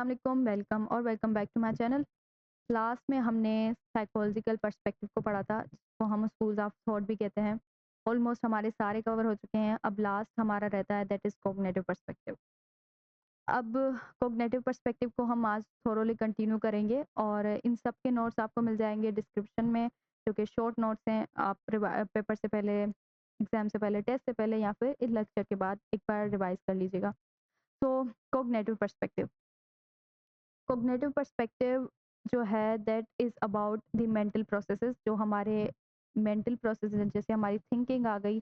अस्सलाम वालेकुम, वेलकम और welcome back to my channel. Class में हमने साइकोलॉजिकल पर्सपेक्टिव को पढ़ा था, जिसको हम स्कूल्स ऑफ थॉट भी कहते हैं। ऑलमोस्ट हमारे सारे कवर हो चुके हैं। अब लास्ट हमारा रहता है दैट इज़ कॉग्निटिव पर्सपेक्टिव। अब कॉग्निटिव पर्सपेक्टिव को हम आज थोरोली कंटिन्यू करेंगे और इन सब के नोट्स आपको मिल जाएँगे डिस्क्रिप्शन में, जो कि शॉर्ट नोट्स हैं। आप पेपर से पहले, एग्ज़ाम से पहले, टेस्ट से पहले या फिर इस लेक्चर के बाद एक बार रिवाइज़ कर लीजिएगा। तो कॉग्निटिव पर्सपेक्टिव कॉग्निटिव पर्सपेक्टिव जो है that is about the mental processes, जो हमारे मेंटल प्रोसेसेस हैं, जैसे हमारी थिंकिंग आ गई,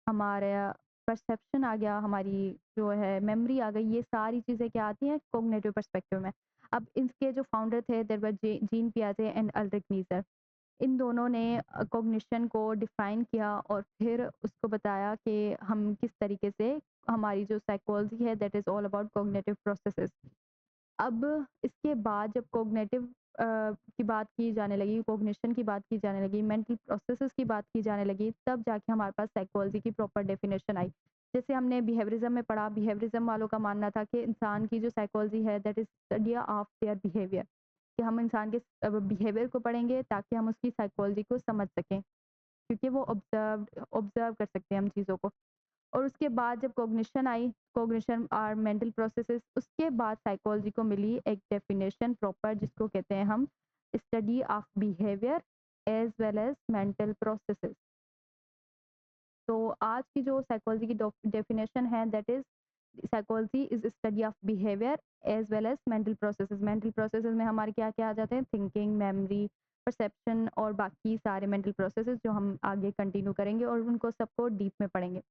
हमारा परसेप्शन आ गया, हमारी जो है मेमोरी आ गई। ये सारी चीज़ें क्या आती हैं कॉग्निटिव पर्सपेक्टिव में। अब इसके जो फाउंडर थे देयर वर जीन पियाजे एंड अल्रिक नीजर। इन दोनों ने कॉग्निशन को डिफाइन किया और फिर उसको बताया कि हम किस तरीके से हमारी जो साइकोलॉजी है that is all about cognitive processes. अब इसके बाद जब कॉग्निटिव की बात की जाने लगी, कॉग्निशन की बात की जाने लगी, मेंटल प्रोसेसेस की बात की जाने लगी, तब जाके हमारे पास साइकोलॉजी की प्रॉपर डेफिनेशन आई। जैसे हमने बिहेवियरिज्म में पढ़ा, बिहेवियरिज्म वालों का मानना था कि इंसान की जो साइकोलॉजी है that is study of their behaviour, कि हम इंसान के बिहेवियर को पढ़ेंगे ताकि हम उसकी साइकोलॉजी को समझ सकें, क्योंकि वो ऑब्जर्व कर सकते हैं हम चीज़ों को। और उसके बाद जब कॉग्निशन आई, कॉग्निशन और मेंटल प्रोसेसेस, उसके बाद साइकोलॉजी को मिली एक डेफिनेशन प्रॉपर, जिसको कहते हैं हम study of behaviour as well as mental processes. तो आज की जो साइकोलॉजी की डेफिनेशन है that is psychology is study of behaviour as well as mental processes. Mental processes में हमारे क्या क्या आ जाते हैं, थिंकिंग, मेमोरी, परसेप्शन और बाकी सारे मेंटल प्रोसेसेस, जो हम आगे कंटिन्यू करेंगे और उनको सबको डीप में पढ़ेंगे।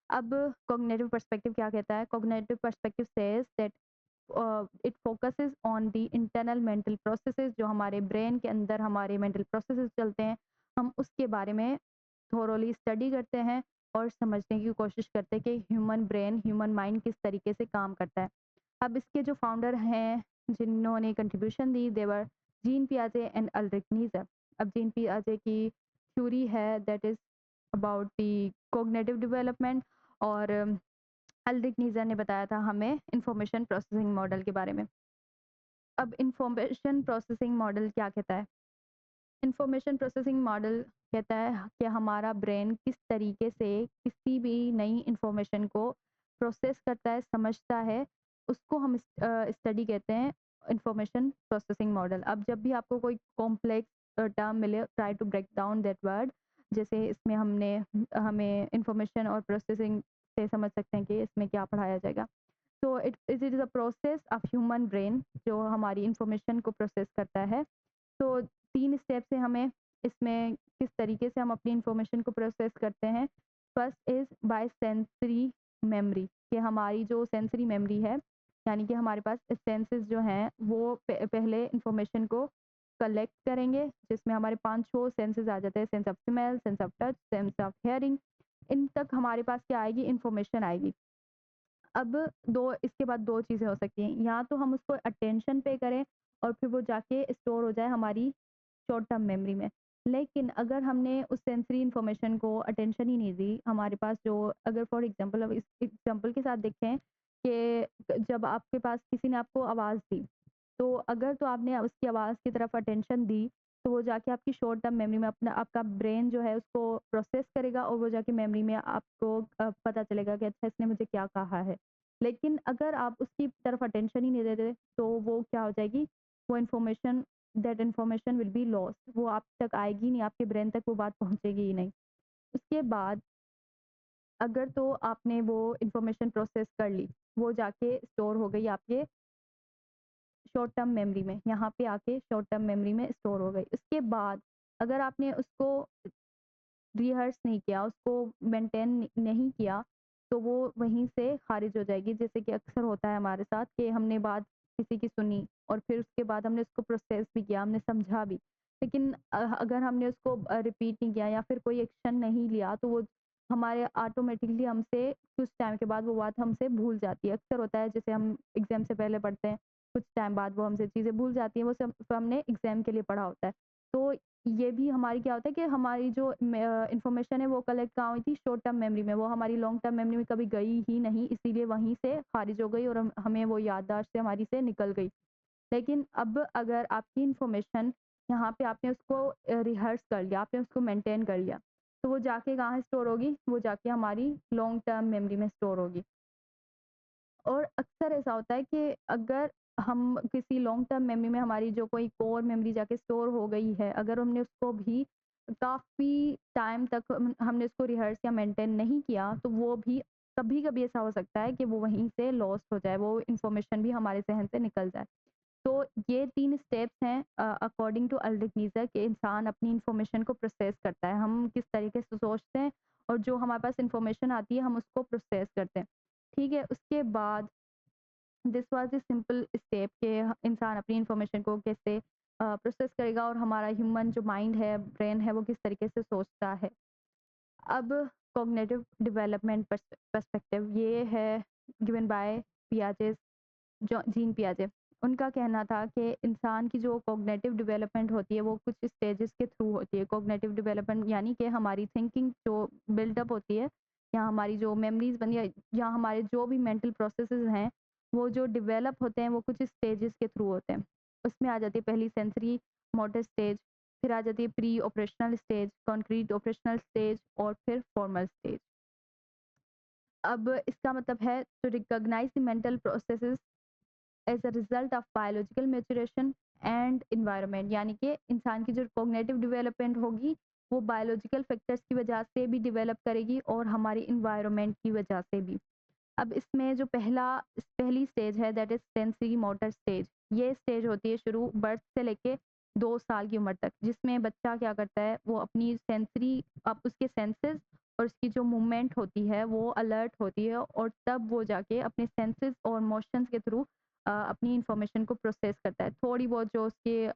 अब कॉग्निटिव पर्सपेक्टिव क्या कहता है? Cognitive perspective says that it focuses on the internal mental processes, जो हमारे ब्रेन के अंदर हमारे मेंटल प्रोसेसेस चलते हैं, हम उसके बारे में थोरोली स्टडी करते हैं और समझने की कोशिश करते हैं कि ह्यूमन ब्रेन, ह्यूमन माइंड किस तरीके से काम करता है। अब इसके जो फाउंडर हैं, जिन्होंने कंट्रीब्यूशन दी, देवर जीन पियाजे एंड अल्रिक नीजर। अब जीन पियाजे की थ्योरी है that is about the cognitive development, और अल्रिक नीजर ने बताया था हमें इंफॉर्मेशन प्रोसेसिंग मॉडल के बारे में। अब इंफॉर्मेशन प्रोसेसिंग मॉडल क्या कहता है? इंफॉर्मेशन प्रोसेसिंग मॉडल कहता है कि हमारा ब्रेन किस तरीके से किसी भी नई इंफॉर्मेशन को प्रोसेस करता है, समझता है, उसको हम स्टडी कहते हैं इंफॉर्मेशन प्रोसेसिंग मॉडल। अब जब भी आपको कोई कॉम्प्लेक्स टर्म मिले, try to break down that word. जैसे इसमें हमें इंफॉर्मेशन और प्रोसेसिंग से समझ सकते हैं कि इसमें क्या पढ़ाया जाएगा। तो it is a process of human brain, जो हमारी इंफॉर्मेशन को प्रोसेस करता है। तो 3 स्टेप से हमें इसमें किस तरीके से हम अपनी इंफॉर्मेशन को प्रोसेस करते हैं। First is by sensory memory, कि हमारी जो सेंसरी मेमोरी है, यानी कि हमारे पास सेंसेस जो हैं वो पहले इंफॉर्मेशन को कलेक्ट करेंगे, जिसमें हमारे 5 सेंसेस आ जाते हैं, sense of smell, sense of touch, sense of hearing. इन तक हमारे पास क्या आएगी, इंफॉर्मेशन आएगी। अब 2 इसके बाद 2 चीज़ें हो सकती हैं, या तो हम उसको अटेंशन पे करें और फिर वो जाके स्टोर हो जाए हमारी शॉर्ट टर्म मेमोरी में। लेकिन अगर हमने उस सेंसरी इन्फॉर्मेशन को अटेंशन ही नहीं दी, हमारे पास जो, अगर फॉर एग्ज़ाम्पल, अब इस एग्ज़ाम्पल के साथ देखें कि जब आपके पास किसी ने आपको आवाज़ दी, तो अगर तो आपने उसकी आवाज़ की तरफ अटेंशन दी, तो वो जाके आपकी शॉर्ट टर्म मेमोरी में, अपना आपका ब्रेन जो है उसको प्रोसेस करेगा और वो जाके मेमोरी में आपको पता चलेगा कि अच्छा इसने मुझे क्या कहा है। लेकिन अगर आप उसकी तरफ अटेंशन ही नहीं दे रहे, तो वो क्या हो जाएगी, वो information, that information will be lost, वो आप तक आएगी नहीं, आपके ब्रेन तक वो बात पहुँचेगी ही नहीं। उसके बाद अगर तो आपने वो इन्फॉर्मेशन प्रोसेस कर ली, वो जाके स्टोर हो गई आपके शॉर्ट टर्म मेमोरी में, यहाँ पे आके शॉर्ट टर्म मेमोरी में स्टोर हो गई। उसके बाद अगर आपने उसको रिहर्स नहीं किया, उसको मेंटेन नहीं किया, तो वो वहीं से खारिज हो जाएगी। जैसे कि अक्सर होता है हमारे साथ कि हमने बात किसी की सुनी और फिर उसके बाद हमने उसको प्रोसेस भी किया, हमने समझा भी। लेकिन अगर हमने उसको रिपीट नहीं किया या फिर कोई एक्शन नहीं लिया, तो वो हमारे ऑटोमेटिकली हमसे कुछ टाइम के बाद वो बात हमसे भूल जाती है। अक्सर होता है, जैसे हम एग्ज़ाम से पहले पढ़ते हैं, कुछ टाइम बाद वो हमसे चीज़ें भूल जाती हैं, वो सब हमने एग्ज़ाम के लिए पढ़ा होता है। तो ये भी हमारी क्या होता है कि हमारी जो इन्फॉर्मेशन है वो कलेक्ट कहाँ हुई थी, शॉर्ट टर्म मेमोरी में, वो हमारी लॉन्ग टर्म मेमोरी में कभी गई ही नहीं, इसीलिए वहीं से खारिज हो गई और हमें वो याददाश्त से हमारी से निकल गई। लेकिन अब अगर आपकी इन्फॉर्मेशन यहाँ पे आपने उसको रिहर्स कर लिया, आपने उसको मेंटेन कर लिया, तो वो जाके कहाँ स्टोर होगी? वो जाके हमारी लॉन्ग टर्म मेमोरी में स्टोर होगी। और अक्सर ऐसा होता है कि अगर हम किसी लॉन्ग टर्म मेमोरी में हमारी जो कोई कोर मेमोरी जाके स्टोर हो गई है, अगर हमने उसको भी काफ़ी टाइम तक हमने उसको रिहर्स या मेंटेन नहीं किया, तो वो भी कभी-कभी ऐसा हो सकता है कि वो वहीं से लॉस्ट हो जाए, वो इन्फॉर्मेशन भी हमारे ज़हन से निकल जाए। तो ये 3 स्टेप्स हैं अकॉर्डिंग टू अल्रिक नीज़र कि इंसान अपनी इन्फॉर्मेशन को प्रोसेस करता है। हम किस तरीके से सोचते हैं और जो हमारे पास इन्फॉर्मेशन आती है, हम उसको प्रोसेस करते हैं। ठीक है? उसके बाद this was the simple step कि इंसान अपनी इन्फॉर्मेशन को कैसे प्रोसेस करेगा और हमारा ह्यूमन जो माइंड है, ब्रेन है, वो किस तरीके से सोचता है। अब कॉग्निटिव डेवलपमेंट पर्सपेक्टिव ये है गिवन बाय पियाजे जो जीन पियाजे। उनका कहना था कि इंसान की जो कॉग्निटिव डेवलपमेंट होती है वो कुछ स्टेजेस के थ्रू होती है। कॉग्निटिव डेवलपमेंट यानी कि हमारी थिंकिंग जो बिल्डअप होती है या हमारी जो मेमोरीज बनी है या हमारे जो भी मेंटल प्रोसेसेस हैं वो जो डेवलप होते हैं वो कुछ स्टेजेस के थ्रू होते हैं। उसमें आ जाती है पहली सेंसरी मोटर स्टेज, फिर आ जाती है pre operational stage, concrete operational stage और फिर फॉर्मल स्टेज। अब इसका मतलब है to recognise the mental processes as a result of biological maturation and environment, यानी कि इंसान की जो कॉग्निटिव डेवलपमेंट होगी वो बायोलॉजिकल फैक्टर्स की वजह से भी डेवलप करेगी और हमारी एनवायरनमेंट की वजह से भी। अब इसमें जो पहली स्टेज है that is sensory motor stage. ये स्टेज होती है शुरू बर्थ से लेके 2 साल की उम्र तक, जिसमें बच्चा क्या करता है वो अपनी सेंसरी अब उसके सेंसेस और उसकी जो मूवमेंट होती है वो अलर्ट होती है और तब वो जाके अपने सेंसेस और मोशंस के थ्रू अपनी इंफॉर्मेशन को प्रोसेस करता है। थोड़ी बहुत जो उसके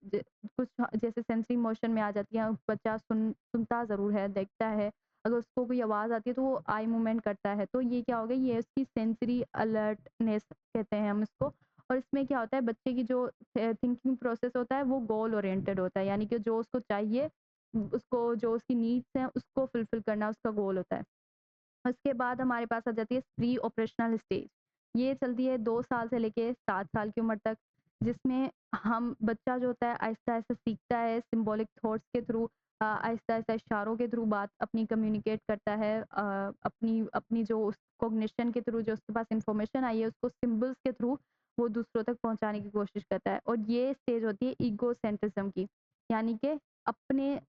कुछ जैसे सेंसरी मोशन में आ जाती है, बच्चा सुनता ज़रूर है, देखता है, अगर उसको कोई आवाज़ आती है तो वो आई मूवमेंट करता है। तो ये क्या हो गया, ये उसकी सेंसरी अलर्टनेस कहते हैं हम इसको। और इसमें क्या होता है बच्चे की जो थिंकिंग प्रोसेस होता है वो गोल ओरिएंटेड होता है, यानी कि जो उसको चाहिए, उसको जो उसकी नीड्स हैं उसको फुलफिल करना उसका गोल होता है। उसके बाद हमारे पास आ जाती है प्री ऑपरेशनल स्टेज। ये चलती है 2 साल से लेके 7 साल की उम्र तक, जिसमें हम बच्चा जो होता है आहिस्ता-आहिस्ता सीखता है सिंबॉलिक थॉट्स के थ्रू, आहिस्ता-आहिस्ता इशारों के थ्रू बात अपनी कम्युनिकेट करता है, अपनी अपनी जो उस कॉग्निशन के थ्रू जो उसके पास इन्फॉर्मेशन आई है उसको सिंबल्स के थ्रू वो दूसरों तक पहुँचाने की कोशिश करता है। और ये स्टेज होती है ईगोसेंट्रिज्म की, यानी कि अपने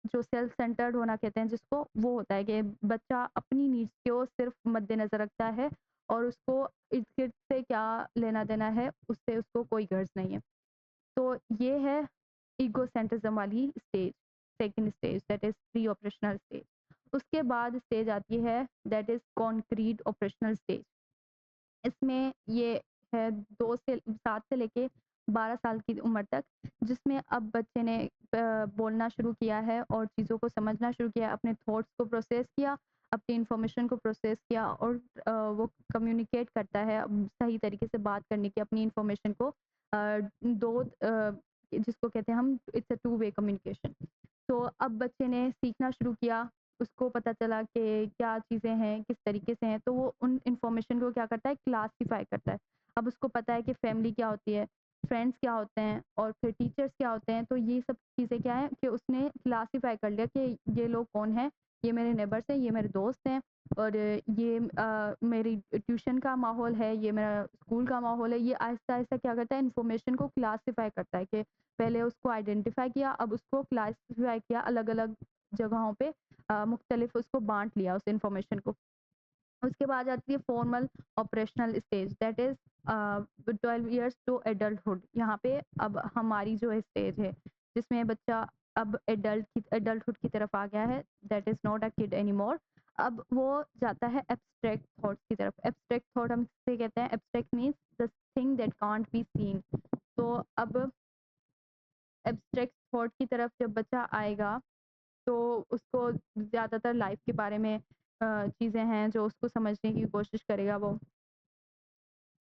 जो सेल्फ सेंटर्ड होना कहते हैं जिसको, वो होता है कि बच्चा अपनी नीड्स को सिर्फ मद्देनज़र रखता है और उसको इर्द-गिर्द से क्या लेना-देना है, उससे उसको कोई गर्ज़ नहीं है। तो ये है ईगोसेंट्रिज्म वाली stage, second stage that is pre operational stage. उसके बाद स्टेज आती है that is concrete operational stage. इसमें ये है 2 से 7 से लेके 12 साल की उम्र तक, जिसमें अब बच्चे ने बोलना शुरू किया है और चीज़ों को समझना शुरू किया, अपने थॉट्स को प्रोसेस किया, अपनी इन्फॉर्मेशन को प्रोसेस किया और वो कम्युनिकेट करता है अब सही तरीके से बात करने की अपनी इन्फॉर्मेशन को, जिसको कहते हैं हम it's a two way communication. तो अब बच्चे ने सीखना शुरू किया, उसको पता चला कि क्या चीज़ें हैं, किस तरीके से हैं, तो वो उन इन्फॉर्मेशन को क्या करता है क्लासिफ़ाई करता है। अब उसको पता है कि फैमिली क्या होती है, फ्रेंड्स क्या होते हैं और फिर टीचर्स क्या होते हैं, तो ये सब चीज़ें क्या है कि उसने क्लासिफ़ाई कर लिया कि ये लोग कौन हैं, ये मेरे नेबर्स हैं, ये मेरे दोस्त हैं और ये मेरी ट्यूशन का माहौल है, ये मेरा स्कूल का माहौल है। ये आहिस्ता-आहिस्ता क्या करता है इन्फॉर्मेशन को क्लासिफ़ाई करता है कि पहले उसको आइडेंटिफ़ाई किया, अब उसको क्लासिफ़ाई किया अलग-अलग जगहों पे, मुख्तलिफ उसको बाँट लिया उस इन्फॉर्मेशन को। उसके बाद आती है formal operational stage that is 12 years to adulthood. यहाँ पे अब हमारी जो स्टेज है, जिसमें बच्चा अब एडल्टहुड की तरफ आ गया है, that is not a kid anymore. अब वो जाता है एब्स्ट्रैक्ट थॉट्स की तरफ। एब्स्ट्रैक्ट थॉट हम किसे कहते हैं? Abstract means the thing that can't be seen. तो अब एब्स्ट्रैक्ट थॉट की तरफ जब बच्चा आएगा तो उसको ज़्यादातर लाइफ के बारे में चीज़ें हैं जो उसको समझने की कोशिश करेगा वो।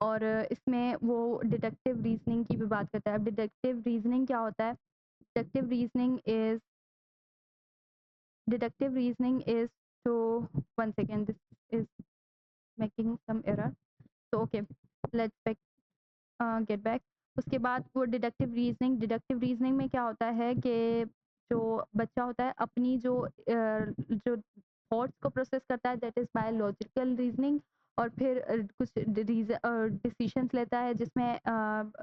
और इसमें वो डिडक्टिव रीज़निंग की भी बात करता है। अब डिडक्टिव रीज़निंग क्या होता है? Deductive reasoning is deductive reasoning is to one second, this is making some error. So okay, let's get back. उसके बाद वो डिडक्टिव रीज़निंग में क्या होता है कि जो बच्चा होता है अपनी जो थॉट्स को प्रोसेस करता है that is by logical reasoning, और फिर कुछ डिसीजंस लेता है जिसमें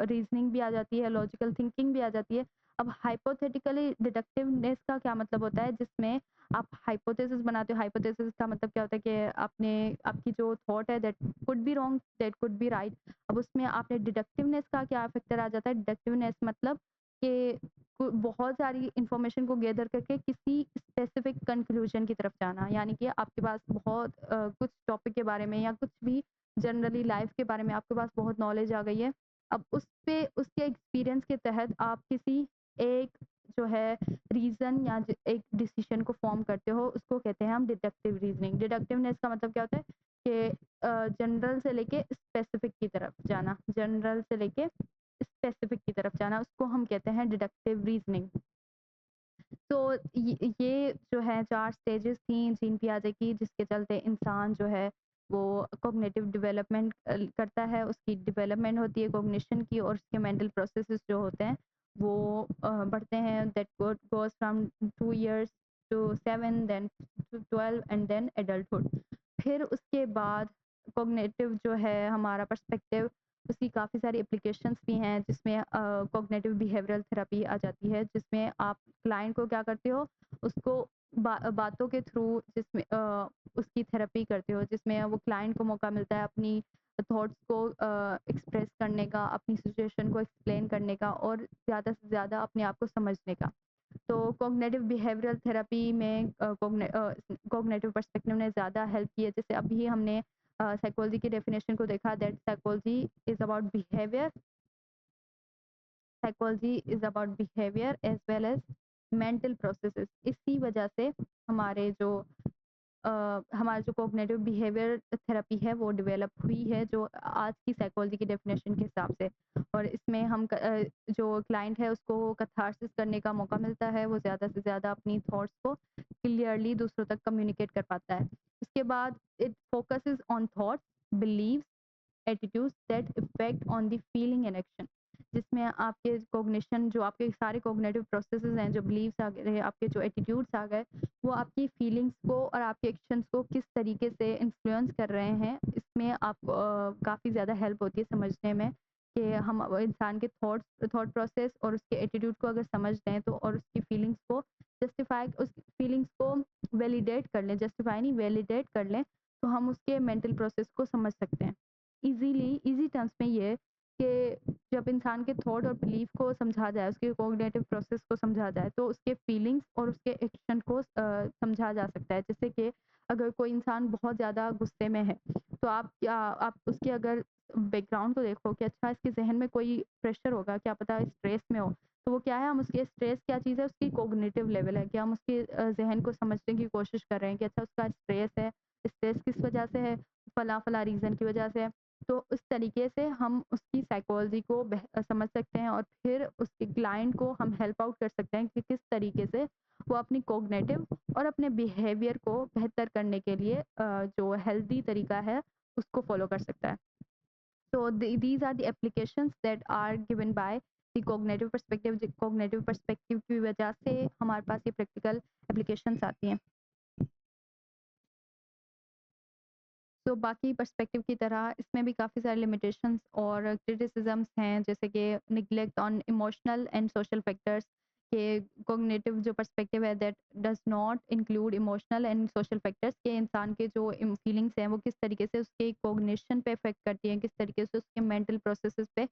रीज़निंग भी आ जाती है, लॉजिकल थिंकिंग भी आ जाती है। अब हाइपोथेटिकली डिडक्टिवनेस का क्या मतलब होता है, जिसमें आप हाइपोथेसिस बनाते हो। हाइपोथेसिस का मतलब क्या होता है कि आपने आपकी जो थॉट है that could be wrong, that could be right. अब उसमें आपने डिडक्टिवनेस का क्या फैक्टर आ जाता है, डिडक्टिवनेस मतलब कि बहुत सारी इंफॉर्मेशन को गैदर करके किसी स्पेसिफिक कंक्लूजन की तरफ जाना, यानी कि आपके पास बहुत कुछ टॉपिक के बारे में या कुछ भी जनरली लाइफ के बारे में आपके पास बहुत नॉलेज आ गई है। अब उस पे उसके एक्सपीरियंस के तहत आप किसी एक जो है रीजन या एक डिसीजन को फॉर्म करते हो, उसको कहते हैं हम डिडक्टिव रीजनिंग। डिडक्टिवनेस का मतलब क्या होता है कि जनरल से लेके स्पेसिफिक की तरफ जाना, जनरल से लेके स्पेसिफिक की तरफ जाना, उसको हम कहते हैं डिडक्टिव रीजनिंग। तो ये जो है 4 स्टेजेस थी जीन पियाजे की, जिसके चलते इंसान जो है वो कॉग्निटिव डेवलपमेंट करता है, उसकी डेवलपमेंट होती है कॉग्निशन की, और उसके मेंटल प्रोसेसेस जो होते हैं वो बढ़ते हैं। That goes from 2 years to 7, then to 12 and then adulthood. फिर उसके बाद कॉग्निटिव जो है हमारा पर्सपेक्टिव, उसकी काफ़ी सारी एप्लीकेशंस भी हैं, जिसमें कॉग्निटिव बिहेवियरल थेरेपी आ जाती है, जिसमें आप क्लाइंट को क्या करते हो, उसको बातों के थ्रू जिसमें उसकी थेरेपी करते हो, जिसमें वो क्लाइंट को मौका मिलता है अपनी थॉट्स को एक्सप्रेस करने का, अपनी सिचुएशन को एक्सप्लेन करने का, और ज़्यादा से ज़्यादा अपने आप को समझने का। तो कॉग्निटिव बिहेवियरल थेरेपी में कॉग्निटिव पर्सपेक्टिव ने ज़्यादा हेल्प की है। जैसे अभी हमने साइकोलॉजी की डेफिनेशन को देखा, that psychology is about behaviour, psychology is about behaviour as well as mental processes. इसी वजह से हमारे जो हमारा जो कॉग्निटिव बिहेवियर थेरेपी है वो डेवलप हुई है, जो आज की साइकोलॉजी की डेफिनेशन के हिसाब से। और इसमें जो क्लाइंट है उसको कैथार्सिस करने का मौका मिलता है, वो ज़्यादा से ज़्यादा अपनी थॉट्स को क्लियरली दूसरों तक कम्युनिकेट कर पाता है। उसके बाद it focuses on thoughts, beliefs, attitudes that effect on the feeling and action, जिसमें आपके कॉग्निशन जो आपके सारे कॉग्निटिव प्रोसेसेस हैं, जो बिलीव्स आ गए, आपके जो एटीट्यूड्स आ गए, वो आपकी फीलिंग्स को और आपके एक्शंस को किस तरीके से इन्फ्लुएंस कर रहे हैं, इसमें आपको काफ़ी ज़्यादा हेल्प होती है समझने में कि हम इंसान के थॉट प्रोसेस और उसके एटीट्यूड को अगर समझ लें तो, और उसकी फीलिंग्स को जस्टिफाई, उस फीलिंग्स को वैलिडेट कर लें, जस्टिफाई नहीं वैलिडेट कर लें, तो हम उसके मेंटल प्रोसेस को समझ सकते हैं इजी टर्म्स में। ये कि जब इंसान के थॉट और बिलीफ को समझा जाए, उसके कोग्निटिव प्रोसेस को समझा जाए, तो उसके फीलिंग्स और उसके एक्शन को समझा जा सकता है। जैसे कि अगर कोई इंसान बहुत ज़्यादा गुस्से में है, तो आप उसके अगर बैकग्राउंड को देखो कि अच्छा इसके ज़हन में कोई प्रेशर होगा, क्या पता स्ट्रेस में हो, तो वो क्या है, हम उसके स्ट्रेस क्या चीज़ है, उसकी कॉग्निटिव लेवल है कि हम उसके ज़हन को समझने की कोशिश कर रहे हैं कि अच्छा उसका स्ट्रेस है, स्ट्रेस किस वजह से है, फला-फला रीज़न की वजह से है। तो उस तरीके से हम उसकी साइकोलॉजी को समझ सकते हैं, और फिर उसके क्लाइंट को हम हेल्प आउट कर सकते हैं कि किस तरीके से वो अपनी कॉग्निटिव और अपने बिहेवियर को बेहतर करने के लिए जो हेल्दी तरीका है उसको फॉलो कर सकता है। तो these are the applications that are given by the cognitive perspective की वजह से हमारे पास ये प्रैक्टिकल एप्लीकेशंस आती हैं। तो बाकी पर्सपेक्टिव की तरह इसमें भी काफ़ी सारे लिमिटेशंस और क्रिटिसिज्म्स हैं, जैसे कि neglect on emotional and social factors, के कॉग्निटिव जो पर्सपेक्टिव है that does not include emotional and social factors, के इंसान के जो फीलिंग्स हैं वो किस तरीके से उसके कॉग्निशन पे इफेक्ट करती हैं, किस तरीके से उसके मेंटल प्रोसेसेस पे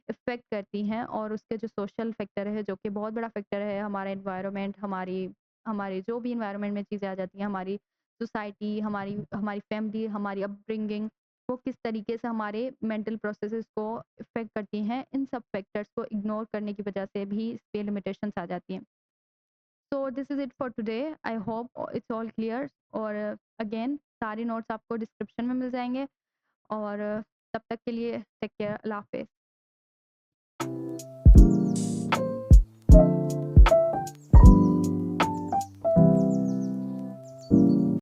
इफ़ेक्ट करती हैं, और उसके जो सोशल फैक्टर है जो कि बहुत बड़ा फैक्टर है, हमारा एनवायरनमेंट, हमारी हमारी जो भी एनवायरनमेंट में चीज़ें आ जाती हैं, हमारी सोसाइटी, हमारी हमारी फैमिली, हमारी अपब्रिंगिंग, वो किस तरीके से हमारे मेंटल प्रोसेसेस को इफ़ेक्ट करती हैं, इन सब फैक्टर्स को इग्नोर करने की वजह से भी इस पे लिमिटेशंस आ जाती हैं। So this is it for today, I hope it's all clear. और अगेन सारे नोट्स आपको डिस्क्रिप्शन में मिल जाएँगे, और तब तक के लिए टेक केयर, अल्लाह हाफ़िज़।